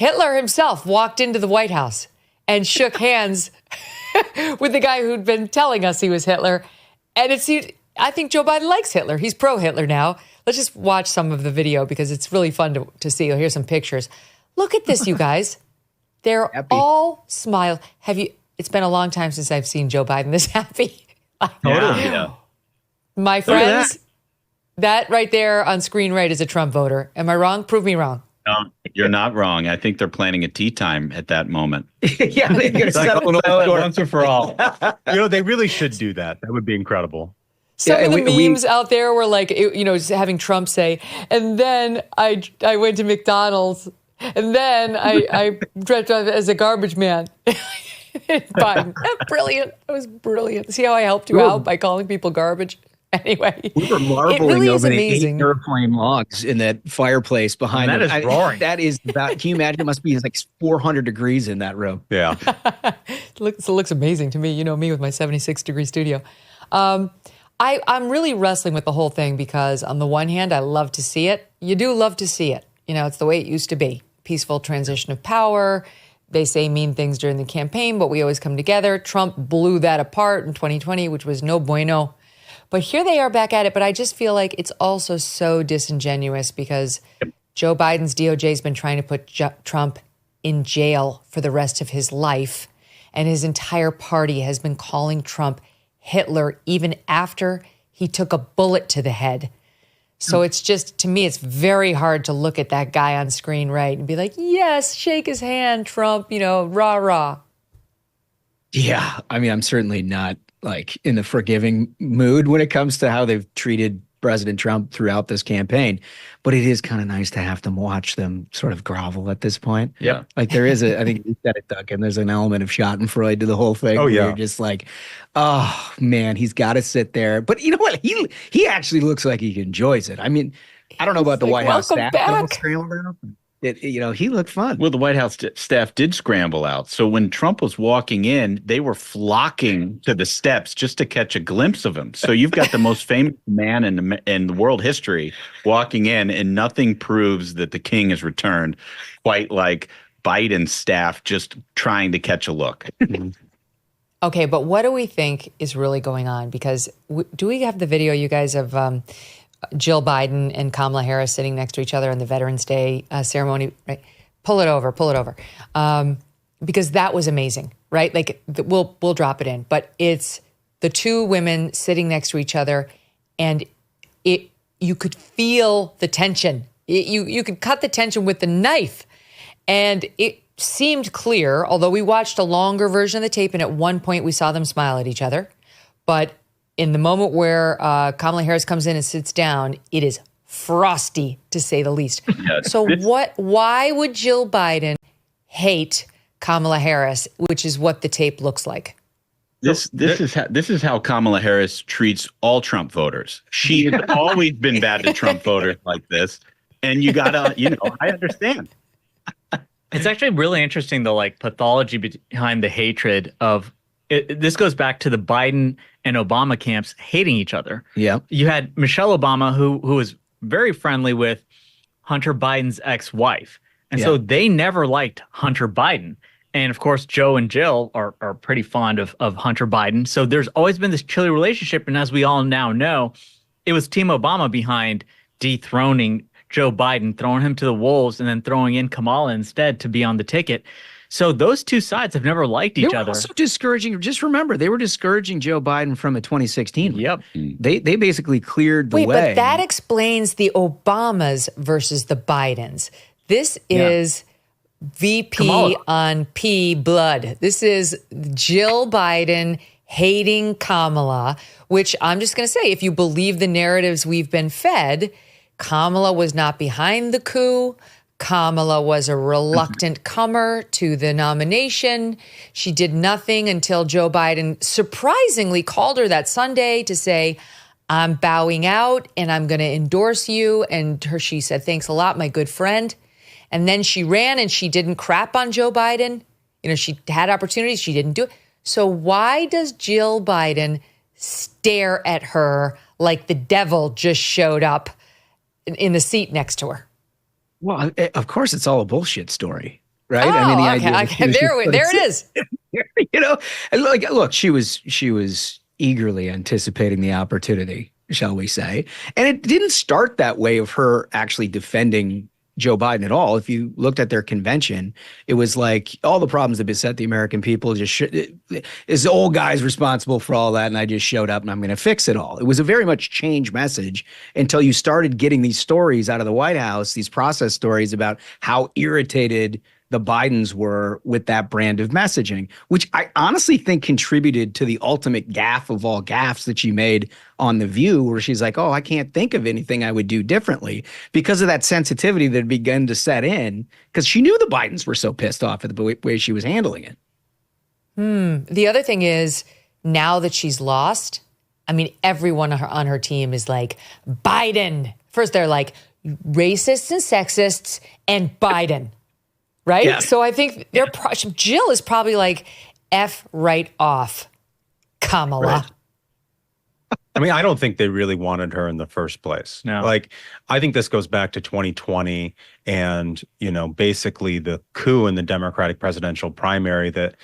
Hitler himself walked into the White House and shook hands with the guy who'd been telling us he was Hitler. And I think Joe Biden likes Hitler. He's pro-Hitler now. Let's just watch some of the video because it's really fun to see. Here's some pictures. Look at this, you guys. They're happy. All smile. It's been a long time since I've seen Joe Biden this happy. Yeah. My friends, that right there on screen right is a Trump voter. Am I wrong? Prove me wrong. No, you're not wrong. I think they're planning a tea time at that moment. Yeah, they're going to settle it once and for all. They really should do that. That would be incredible. Some of the memes out there were like, having Trump say, and then I went to McDonald's, and then I dressed up as a garbage man. Biden. Brilliant. That was brilliant. See how I helped you out by calling people garbage? Anyway, we were marveling over the 8 airplane logs in that fireplace behind that. Is roaring. That is about, can you imagine? It must be like 400 degrees in that room. Yeah. It looks amazing to me. You know me with my 76-degree studio. I'm really wrestling with the whole thing because on the one hand, I love to see it. You do love to see it. It's the way it used to be. Peaceful transition of power. They say mean things during the campaign, but we always come together. Trump blew that apart in 2020, which was no bueno. But here they are back at it. But I just feel like it's also so disingenuous because Joe Biden's DOJ has been trying to put Trump in jail for the rest of his life. And his entire party has been calling Trump Hitler even after he took a bullet to the head. So it's just, to me, it's very hard to look at that guy on screen, right, and be like, yes, shake his hand, Trump, rah, rah. Yeah. I mean, I'm certainly not like in the forgiving mood when it comes to how they've treated President Trump throughout this campaign. But it is kind of nice to have to watch them sort of grovel at this point. Yeah. Like there is I think you said it, Duncan, there's an element of Schadenfreude to the whole thing. Oh, yeah. You're just like, oh, man, he's got to sit there. But you know what? He actually looks like he enjoys it. I mean, I don't know about the White House staff. He looked fun. Well, the White House staff did scramble out. So when Trump was walking in, they were flocking to the steps just to catch a glimpse of him. So you've got the most famous man in the world history walking in, and nothing proves that the king has returned quite like Biden's staff just trying to catch a look. Okay, but what do we think is really going on? Because do we have the video, you guys, of Jill Biden and Kamala Harris sitting next to each other on the Veterans Day ceremony? Right? Pull it over. Because that was amazing, right? Like we'll drop it in, but it's the two women sitting next to each other, and you could feel the tension. You could cut the tension with the knife, and it seemed clear, although we watched a longer version of the tape, and at one point we saw them smile at each other, but in the moment where Kamala Harris comes in and sits down, it is frosty, to say the least. Yeah, so why would Jill Biden hate Kamala Harris, which is what the tape looks like? This is how Kamala Harris treats all Trump voters. She has always been bad to Trump voters like this. And you gotta, I understand. It's actually really interesting, the pathology behind the hatred of it. This goes back to the Biden and Obama camps hating each other. Yeah. You had Michelle Obama, who was very friendly with Hunter Biden's ex-wife. And so they never liked Hunter Biden. And of course, Joe and Jill are pretty fond of Hunter Biden. So there's always been this chilly relationship. And as we all now know, it was Team Obama behind dethroning Joe Biden, throwing him to the wolves, and then throwing in Kamala instead to be on the ticket. So those two sides have never liked each other. They were also discouraging. Just remember, they were discouraging Joe Biden from a 2016. Yep. They basically cleared the way. Wait, but that explains the Obamas versus the Bidens. This is VP Kamala on P blood. This is Jill Biden hating Kamala, which I'm just going to say, if you believe the narratives we've been fed, Kamala was not behind the coup. Kamala was a reluctant comer to the nomination. She did nothing until Joe Biden surprisingly called her that Sunday to say, I'm bowing out and I'm going to endorse you. And she said, thanks a lot, my good friend. And then she ran and she didn't crap on Joe Biden. She had opportunities. She didn't do it. So why does Jill Biden stare at her like the devil just showed up in the seat next to her? Well, of course, it's all a bullshit story. right? Oh, I mean, the okay, idea okay. There it is. You know, and look, she was eagerly anticipating the opportunity, shall we say. And it didn't start that way of her actually defending Joe Biden at all. If you looked at their convention, it was like all the problems that beset the American people is the old guy's responsible for all that. And I just showed up and I'm going to fix it all. It was a very much change message until you started getting these stories out of the White House, these process stories about how irritated the Bidens were with that brand of messaging, which I honestly think contributed to the ultimate gaffe of all gaffes that she made on The View, where she's like, oh, I can't think of anything I would do differently because of that sensitivity that had begun to set in because she knew the Bidens were so pissed off at the way she was handling it. The other thing is, now that she's lost, I mean, everyone on her team is like, Biden. First, they're like racists and sexists and Biden. Right? Yeah. So I think Jill is probably like, F right off, Kamala. Right. I mean, I don't think they really wanted her in the first place. No. Like, I think this goes back to 2020 and, basically the coup in the Democratic presidential primary that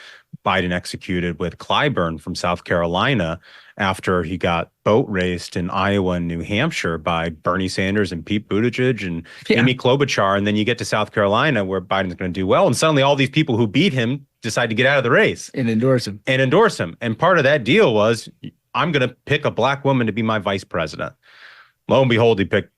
Biden executed with Clyburn from South Carolina after he got boat raced in Iowa and New Hampshire by Bernie Sanders and Pete Buttigieg and Amy Klobuchar. And then you get to South Carolina where Biden's going to do well. And suddenly all these people who beat him decide to get out of the race. And endorse him. And part of that deal was, I'm going to pick a black woman to be my vice president. Lo and behold, he picked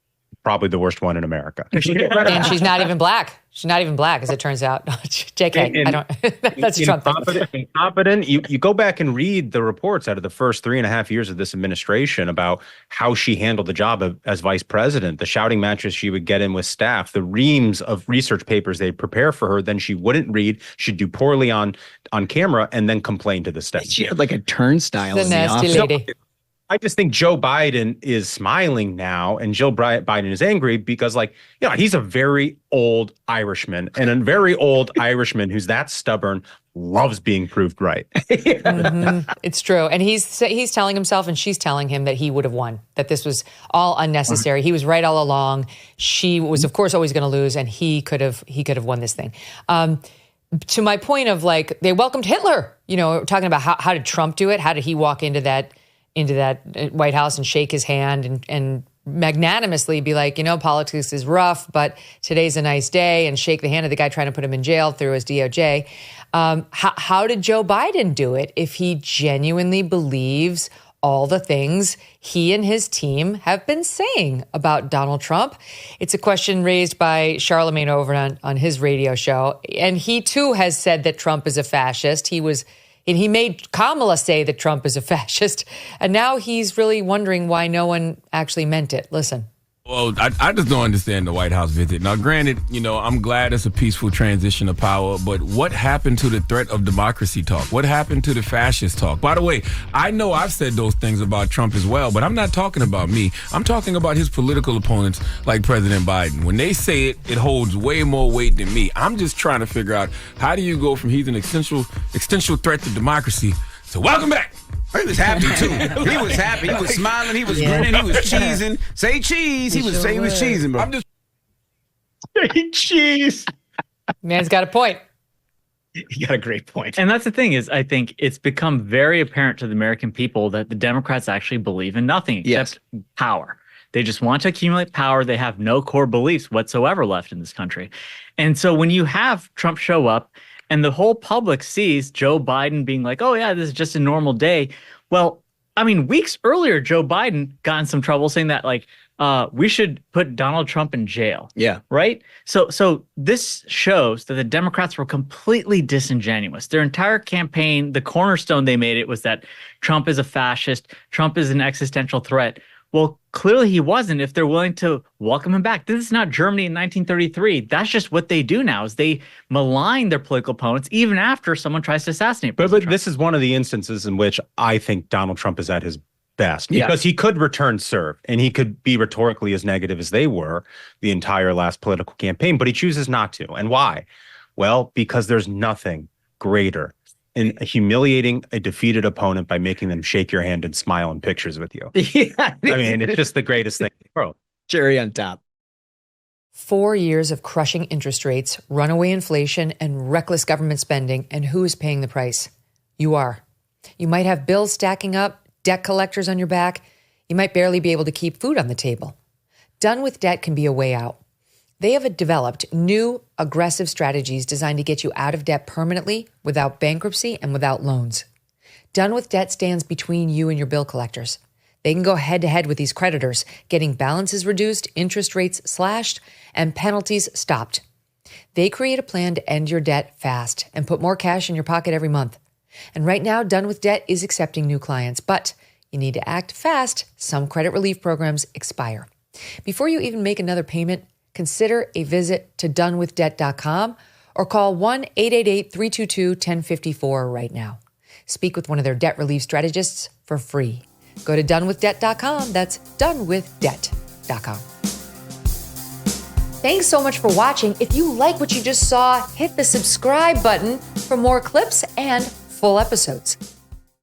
probably the worst one in America. And she's not even black. She's not even black, as it turns out. JK, I don't. That's a Trump thing. Incompetent. You go back and read the reports out of the first 3.5 years of this administration about how she handled the job as vice president, the shouting matches she would get in with staff, the reams of research papers they'd prepare for her. Then she wouldn't read. She'd do poorly on camera and then complain to the staff. She had like a turnstile. The nasty lady. I just think Joe Biden is smiling now and Jill Biden is angry because, he's a very old Irishman, and a very old Irishman who's that stubborn loves being proved right. Mm-hmm. It's true. And he's telling himself and she's telling him that he would have won, that this was all unnecessary. He was right all along. She was, of course, always going to lose, and he could have won this thing. To my point of they welcomed Hitler, talking about how did Trump do it? How did he walk into that White House and shake his hand and magnanimously be like, politics is rough, but today's a nice day, and shake the hand of the guy trying to put him in jail through his DOJ. How did Joe Biden do it if he genuinely believes all the things he and his team have been saying about Donald Trump? It's a question raised by Charlemagne over on his radio show. And he too has said that Trump is a fascist. And he made Kamala say that Trump is a fascist. And now he's really wondering why no one actually meant it. Listen. Well, I just don't understand the White House visit. Now, granted, I'm glad it's a peaceful transition of power, but what happened to the threat of democracy talk? What happened to the fascist talk? By the way, I know I've said those things about Trump as well, but I'm not talking about me. I'm talking about his political opponents like President Biden. When they say it, it holds way more weight than me. I'm just trying to figure out, how do you go from he's an existential threat to democracy to welcome back? He was happy too. He was happy. He was smiling. He was grinning. He was cheesing. Say cheese. He was cheesing, bro. I'm just saying cheese. Man's got a point. You got a great point. And that's the thing is, I think it's become very apparent to the American people that the Democrats actually believe in nothing except power. They just want to accumulate power. They have no core beliefs whatsoever left in this country. And so when you have Trump show up, and the whole public sees Joe Biden being like, oh, yeah, this is just a normal day. Well, I mean, weeks earlier, Joe Biden got in some trouble saying that, we should put Donald Trump in jail. Yeah. Right? So this shows that the Democrats were completely disingenuous. Their entire campaign, the cornerstone they made it was that Trump is a fascist. Trump is an existential threat. Well, clearly he wasn't if they're willing to welcome him back. This is not Germany in 1933. That's just what they do now is they malign their political opponents even after someone tries to assassinate President Trump. This is one of the instances in which I think Donald Trump is at his best because he could return serve and he could be rhetorically as negative as they were the entire last political campaign, but he chooses not to. And why? Well, because there's nothing greater in humiliating a defeated opponent by making them shake your hand and smile in pictures with you. I mean, it's just the greatest thing in the world. Cherry on top. 4 years of crushing interest rates, runaway inflation, and reckless government spending, and who is paying the price? You are. You might have bills stacking up, debt collectors on your back. You might barely be able to keep food on the table. Done with Debt can be a way out. They have developed new, aggressive strategies designed to get you out of debt permanently, without bankruptcy, and without loans. Done with Debt stands between you and your bill collectors. They can go head-to-head with these creditors, getting balances reduced, interest rates slashed, and penalties stopped. They create a plan to end your debt fast and put more cash in your pocket every month. And right now, Done with Debt is accepting new clients, but you need to act fast. Some credit relief programs expire. Before you even make another payment, consider a visit to donewithdebt.com or call 1-888-322-1054 right now. Speak with one of their debt relief strategists for free. Go to donewithdebt.com. That's donewithdebt.com. Thanks so much for watching. If you like what you just saw, hit the subscribe button for more clips and full episodes.